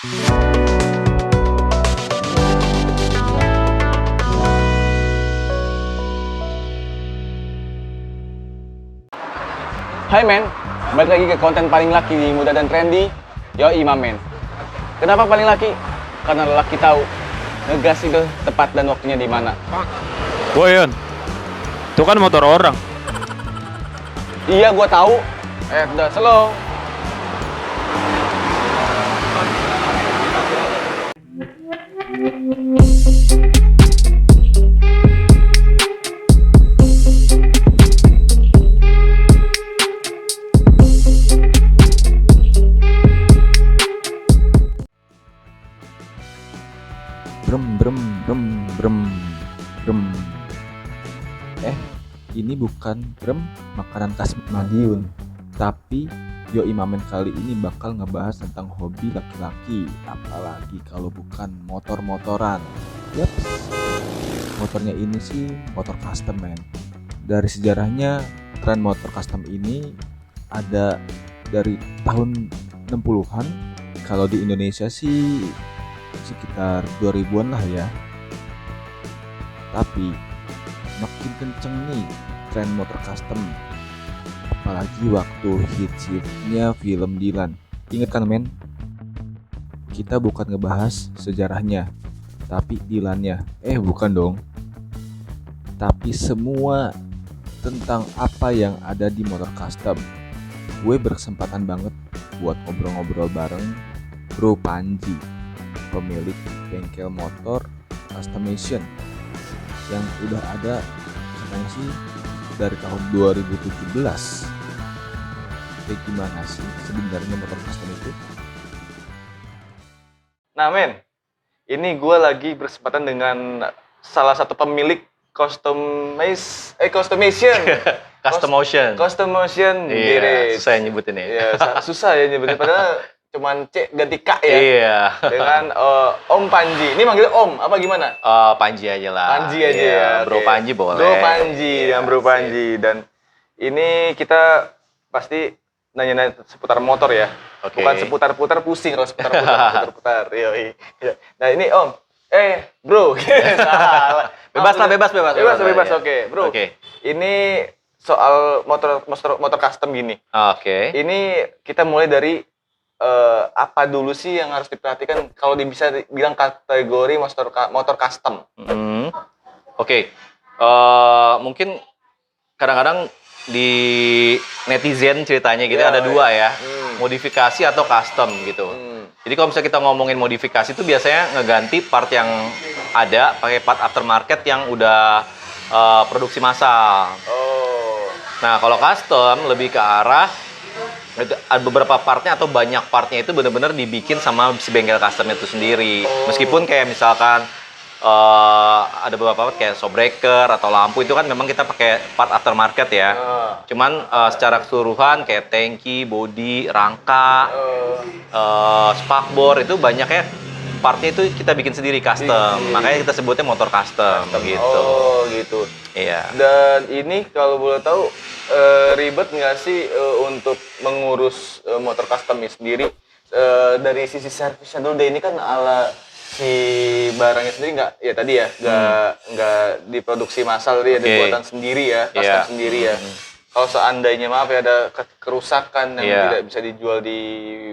Hai men, balik lagi ke konten paling laki di muda dan trendy. Yoi men. Kenapa paling laki? Karena laki tahu ngegas itu tepat dan waktunya di mana. Woi Yon, itu kan motor orang. Iya gua tahu. Udah slow. Brem. Ini bukan brem makanan khas Madiun, tapi Yo Imamen kali ini bakal ngebahas tentang hobi laki-laki, apalagi kalau bukan motor-motoran. Yaps, motornya ini sih motor custom men. Dari sejarahnya, tren motor custom ini ada dari tahun 60-an. Kalau di Indonesia sih sekitar 2000-an lah ya. Tapi makin kenceng nih tren motor custom, apalagi waktu hits-hitsnya film Dylan. Ingat kan men? Kita bukan ngebahas sejarahnya, tapi Dylannya. Bukan dong. Tapi semua tentang apa yang ada di motor custom. Gue berkesempatan banget buat ngobrol-ngobrol bareng Bro Panji, pemilik bengkel motor Customation yang udah ada katanya sih dari tahun 2017. Kayak gimana sih sebenarnya motor custom itu? Nah men, ini gue lagi berkesempatan dengan salah satu pemilik Customation. Customation. Iya, susah nyebutin ya. Iya, susah ya nyebutin. Padahal cuman C ganti K ya. Iya. Dengan Om Panji. Ini manggil Om apa gimana? Panji aja lah. Panji aja iya, ya. Bro Okay. Panji boleh. Bro Panji, Iya, yang Bro Panji. Dan ini kita pasti nanya-nanya seputar motor ya. Oke. Bukan seputar-putar pusing kalau seputar-putar. Yoi. Nah ini Om. Bro. Salah. Bebas lah, bebas. Bebas. Iya. Oke, Bro. Oke. Ini soal motor custom gini. Oke. Ini kita mulai dari apa dulu sih yang harus diperhatikan kalau bisa dibilang kategori motor custom? Oke. Mungkin kadang-kadang di netizen ceritanya gitu ada dua ya, modifikasi atau custom gitu. Jadi kalau misalnya kita ngomongin modifikasi itu biasanya ngeganti part yang ada pakai part aftermarket yang udah produksi massal. Nah kalau custom lebih ke arah itu ada beberapa partnya atau banyak partnya itu benar-benar dibikin sama si bengkel custom itu sendiri. Meskipun kayak misalkan ada beberapa part kayak shock breaker atau lampu itu kan memang kita pakai part aftermarket ya. Cuman secara keseluruhan kayak tangki, bodi, rangka, spakbor itu banyaknya partnya itu kita bikin sendiri custom. Makanya kita sebutnya motor custom gitu. Oh gitu. Iya. Dan ini kalau boleh tahu ribet nggak sih untuk mengurus motor custom sendiri dari sisi servisnya dulu deh. Ini kan ala si barangnya sendiri nggak diproduksi massal dia dibuatan sendiri ya, custom sendiri ya. Kalau seandainya maaf ya ada kerusakan yang tidak bisa dijual di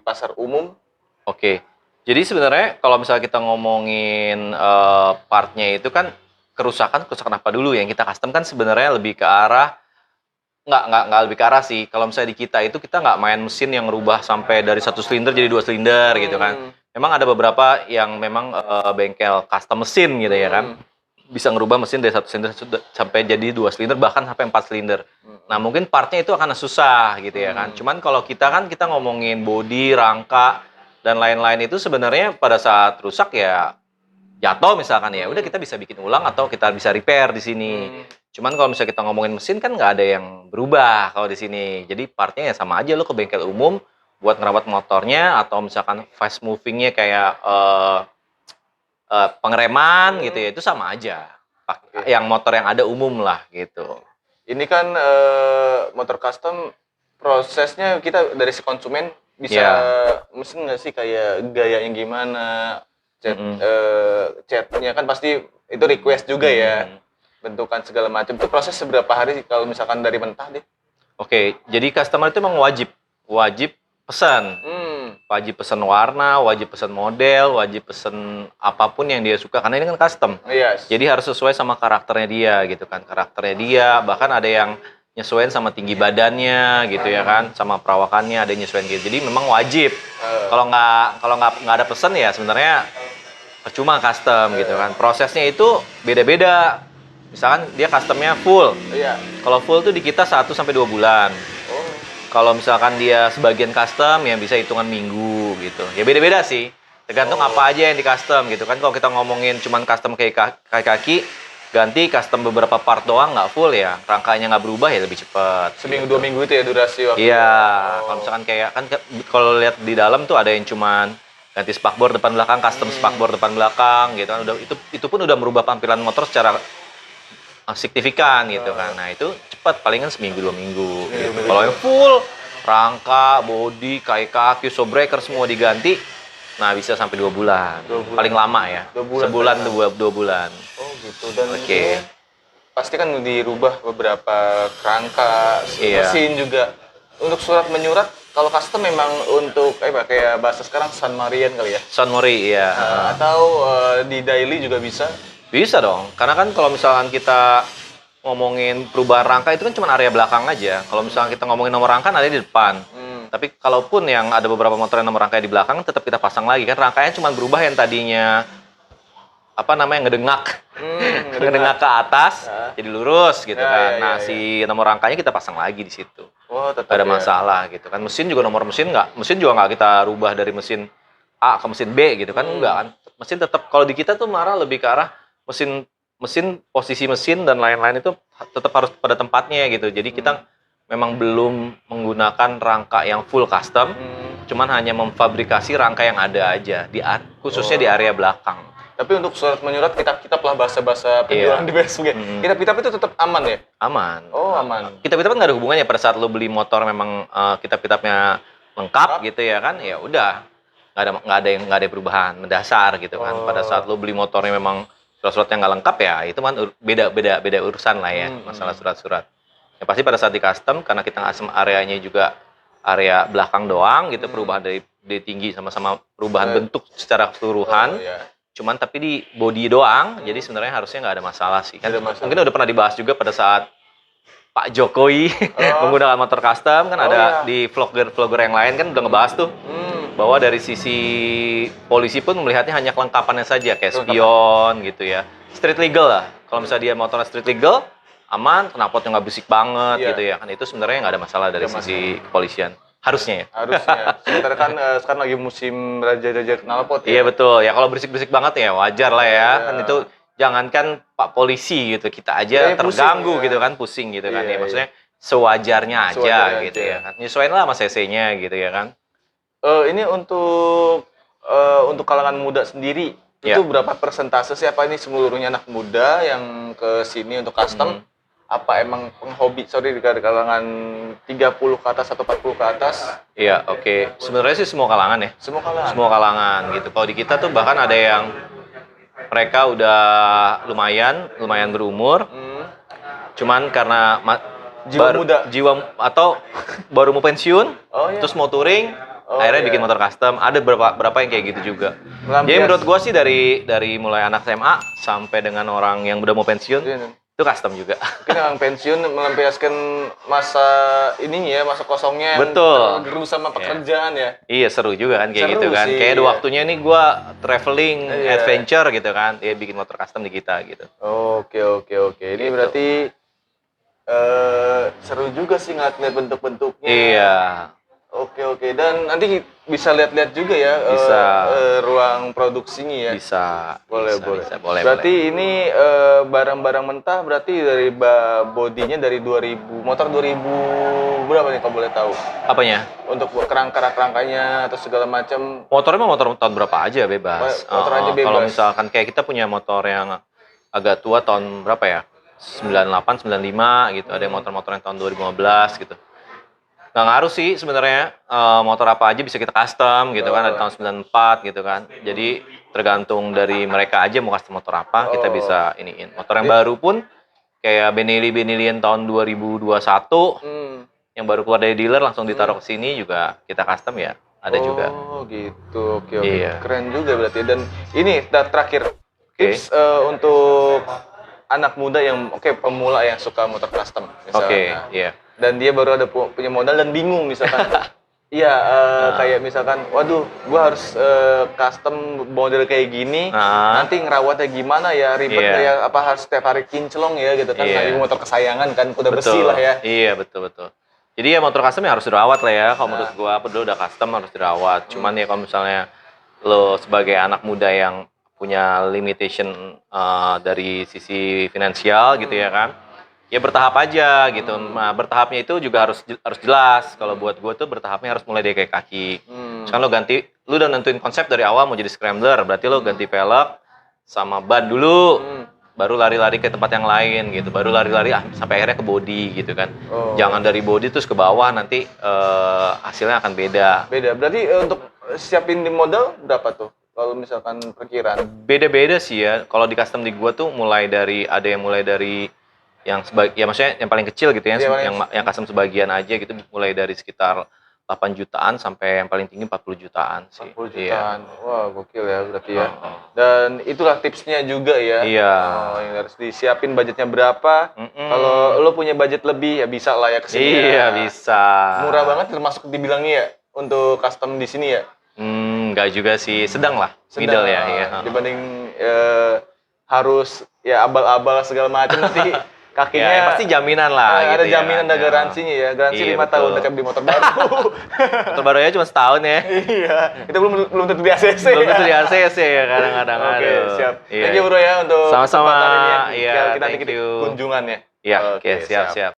pasar umum. Oke. Jadi sebenarnya kalau misalnya kita ngomongin partnya itu kan kerusakan apa dulu yang kita custom kan sebenarnya lebih ke arah nggak lebih ke arah sih. Kalau misalnya di kita itu kita nggak main mesin yang rubah sampai dari 1 silinder jadi 2 silinder gitu kan. Memang ada beberapa yang memang bengkel custom mesin gitu ya kan. Bisa ngerubah mesin dari 1 silinder sampai jadi 2 silinder bahkan sampai 4 silinder. Nah mungkin partnya itu akan susah gitu ya kan. Cuman kalau kita ngomongin bodi, rangka dan lain-lain itu sebenarnya pada saat rusak ya jatuh misalkan ya udah kita bisa bikin ulang atau kita bisa repair di sini. Cuman kalau misalnya kita ngomongin mesin kan nggak ada yang berubah kalau di sini. Jadi partnya ya sama aja lo ke bengkel umum buat ngerawat motornya atau misalkan fast movingnya kayak pengereman gitu ya itu sama aja. Yang motor yang ada umum lah gitu. Ini kan motor custom prosesnya kita dari si konsumen bisa Iya. mesen nggak sih kayak gayanya gimana, chatnya kan pasti itu request juga ya, bentukan segala macam. Itu proses seberapa hari sih kalau misalkan dari mentah deh? Oke, jadi customer itu memang wajib pesan. Wajib pesan warna, wajib pesan model, wajib pesan apapun yang dia suka karena ini kan custom. Iya. Jadi harus sesuai sama karakternya dia gitu kan. Karakternya dia, bahkan ada yang nyesuaiin sama tinggi badannya gitu ya kan, sama perawakannya ada yang nyesuaiin gitu. Jadi memang wajib. Kalau nggak ada pesan ya sebenarnya percuma custom gitu kan. Prosesnya itu beda-beda. Misalkan dia customnya full. Iya. Kalau full tuh di kita 1 sampai 2 bulan. Oh. Kalau misalkan dia sebagian custom ya bisa hitungan minggu gitu. Ya beda-beda sih. Tergantung apa aja yang di custom gitu kan. Kalau kita ngomongin cuman custom kayak kaki, ganti custom beberapa part doang nggak full ya. Rangkanya nggak berubah ya lebih cepat. Seminggu 2 minggu itu ya durasi waktu. Iya, kalau misalkan kayak kan kalau lihat di dalam tuh ada yang cuman ganti spakbor depan belakang, custom spakbor depan belakang gitu kan. Udah itu pun udah merubah tampilan motor secara signifikan gitu kan. Nah itu cepat palingan seminggu 2 minggu gitu. Kalau yang full rangka, bodi, kaki, show breaker semua diganti, nah bisa sampai 2 bulan. 2 bulan. Paling lama ya. 2 bulan. Sebulan 2 bulan. Oh gitu. Dan Oke. pasti kan dirubah beberapa kerangka, Iya. mesin juga. Untuk surat menyurat kalau custom memang untuk kayak bahasa sekarang San Marian kali ya. San Mori ya. Atau di daily juga bisa. Bisa dong, karena kan kalau misalkan kita ngomongin perubahan rangka itu kan cuma area belakang aja. Kalau misalkan kita ngomongin nomor rangka ada di depan. Tapi kalaupun yang ada beberapa motor yang nomor rangkanya di belakang tetap kita pasang lagi kan rangkanya cuma berubah yang tadinya ngedengak. Ngedengak ke atas jadi lurus gitu kan. Nah, si nomor rangkanya kita pasang lagi di situ. Oh, tetap Gak ada ya. masalah gitu kan. Mesin juga nomor mesin juga nggak kita rubah dari mesin A ke mesin B gitu kan enggak kan. Mesin tetap kalau di kita tuh marah lebih ke arah mesin posisi mesin dan lain-lain itu tetap harus pada tempatnya gitu. Jadi kita memang belum menggunakan rangka yang full custom, cuman hanya memfabrikasi rangka yang ada aja khususnya di area belakang. Tapi untuk surat menyurat kitab-kitab lah bahasa-bahasa penjualan di Facebook ya. Kitab-kitab itu tetap aman ya? Aman. Oh, aman. Kitab-kitab kan nggak ada hubungannya pada saat lo beli motor memang kitab-kitabnya lengkap gitu ya kan, ya udah nggak ada perubahan mendasar gitu kan. Pada saat lo beli motornya memang surat-surat yang nggak lengkap ya itu kan beda urusan lah ya masalah surat-surat. Ya pasti pada saat di custom karena kita custom areanya juga area belakang doang gitu perubahan dari tinggi sama-sama perubahan bentuk secara keseluruhan. Cuman tapi di body doang jadi sebenarnya harusnya nggak ada masalah sih kan. Mungkin udah pernah dibahas juga pada saat Pak Jokowi menggunakan motor custom kan ada di vlogger yang lain kan udah ngebahas tuh. Bahwa dari sisi polisi pun melihatnya hanya kelengkapannya saja kayak spion gitu ya, street legal lah. Kalau misalnya dia motornya street legal aman, knalpotnya nggak berisik banget gitu ya kan, itu sebenarnya nggak ada masalah dari sisi kepolisian harusnya ya. Harusnya. Sementara kan sekarang lagi musim raja-raja knalpot ya. Iya betul ya, kalau berisik-berisik banget ya wajar lah ya kan, itu jangankan Pak polisi gitu, kita aja terganggu gitu kan, pusing gitu kan ya, maksudnya sewajarnya aja gitu ya kan, nyesuaiin lah sama cc-nya gitu ya kan. Ini untuk kalangan muda sendiri itu berapa persentase sih? Apa ini seluruhnya anak muda yang ke sini untuk custom? Apa emang penghobi di kalangan 30 ke atas atau 40 ke atas? Iya, oke. Sebenarnya sih semua kalangan ya. Semua kalangan. Semua kalangan gitu. Kalau di kita tuh bahkan ada yang mereka udah lumayan berumur. Cuman karena jiwa atau baru mau pensiun, terus mau touring, akhirnya bikin motor custom. Ada berapa yang kayak gitu juga. Jadi menurut gua sih dari mulai anak SMA sampai dengan orang yang udah mau pensiun itu custom juga. Mungkin yang pensiun melampiaskan masa ininya ya, masa kosongnya yang tergerus sama pekerjaan ya. Iya, seru juga kan kayak seru gitu kan. sih, Kayak ada waktunya nih gua traveling adventure gitu kan. Dia bikin motor custom di kita gitu. Oke. Ini Gitu. berarti seru juga sih ngeliat bentuk-bentuknya. Iya. Oke. Dan nanti bisa lihat-lihat juga ya Bisa. ruang produksinya ya. Bisa. Boleh. Boleh. Berarti ini barang-barang mentah berarti dari bodinya dari 2000, motor 2000 berapa nih kalau boleh tahu? Apanya? Untuk kerangkanya atau segala macam. Motornya mau motor tahun berapa aja bebas. Motor aja bebas. Kalau misalkan kayak kita punya motor yang agak tua tahun berapa ya? 98, 95 gitu. Ada yang motor-motor yang tahun 2015 gitu. Nggak ngaruh sih sebenarnya, motor apa aja bisa kita custom gitu kan, dari tahun 94 gitu kan. Jadi tergantung dari mereka aja mau custom motor apa, kita bisa iniin. Motor yang baru pun kayak Benelli yang tahun 2021 yang baru keluar dari dealer langsung ditaruh ke sini juga kita custom ya, ada juga. Oh gitu, oke. Iya. Keren juga berarti. Dan ini terakhir tips untuk anak muda yang pemula yang suka motor custom misalnya. Oke, iya. Dan dia baru ada punya modal dan bingung misalkan. Iya, kayak misalkan, waduh, gua harus custom model kayak gini. Nanti ngerawatnya gimana ya, ribet nggak ya? Apa harus setiap hari kinclong ya gitu kan? Nah, ini motor kesayangan kan, kuda besi lah ya. Iya, betul. Jadi ya motor custom ya harus dirawat lah ya. Kalau menurut gua, pedal udah custom harus dirawat. Cuman ya kalau misalnya lo sebagai anak muda yang punya limitation dari sisi finansial gitu ya kan, ya bertahap aja gitu. Nah, bertahapnya itu juga harus jelas. Kalau buat gue tuh bertahapnya harus mulai dari kayak kaki. Misalkan lu udah nentuin konsep dari awal mau jadi scrambler, berarti lo ganti velg sama ban dulu. Baru lari-lari ke tempat yang lain gitu. Baru lari-lari sampai akhirnya ke body gitu kan. Jangan dari body terus ke bawah, nanti hasilnya akan beda. Berarti untuk siapin di modal berapa tuh? Kalau misalkan perkiraan? Beda-beda sih ya. Kalau di custom di gua tuh ada yang mulai dari yang ya maksudnya yang paling kecil gitu ya, yang custom sebagian aja gitu, mulai dari sekitar 8 jutaan sampai yang paling tinggi 40 jutaan sih. 40 jutaan. Iya. Wah, gokil ya berarti ya. Dan itulah tipsnya juga ya. Iya. Yang harus disiapin budgetnya berapa. Kalau lo punya budget lebih ya bisa lah ya kesini. Iya, bisa. Murah banget termasuk dibilangnya ya untuk custom di sini ya. Enggak juga sih, sedang lah, middle ya. Iya. Dibanding harus ya abal-abal segala macam nanti kakinya ya, pasti jaminan lah. Ada gitu jaminan, ya. ada garansinya ya. Garansi 5 tahun udah kayak beli motor baru. Motor barunya cuma setahun ya. Iya, itu belum tentu di ACC. Belum tentu di ACC ya kadang-kadang. Oke, siap. Iya. Thank you bro ya untuk sama-sama. kesempatan ini. Iya, Kita nanti thank you. kunjungan ya. Iya, oke, siap.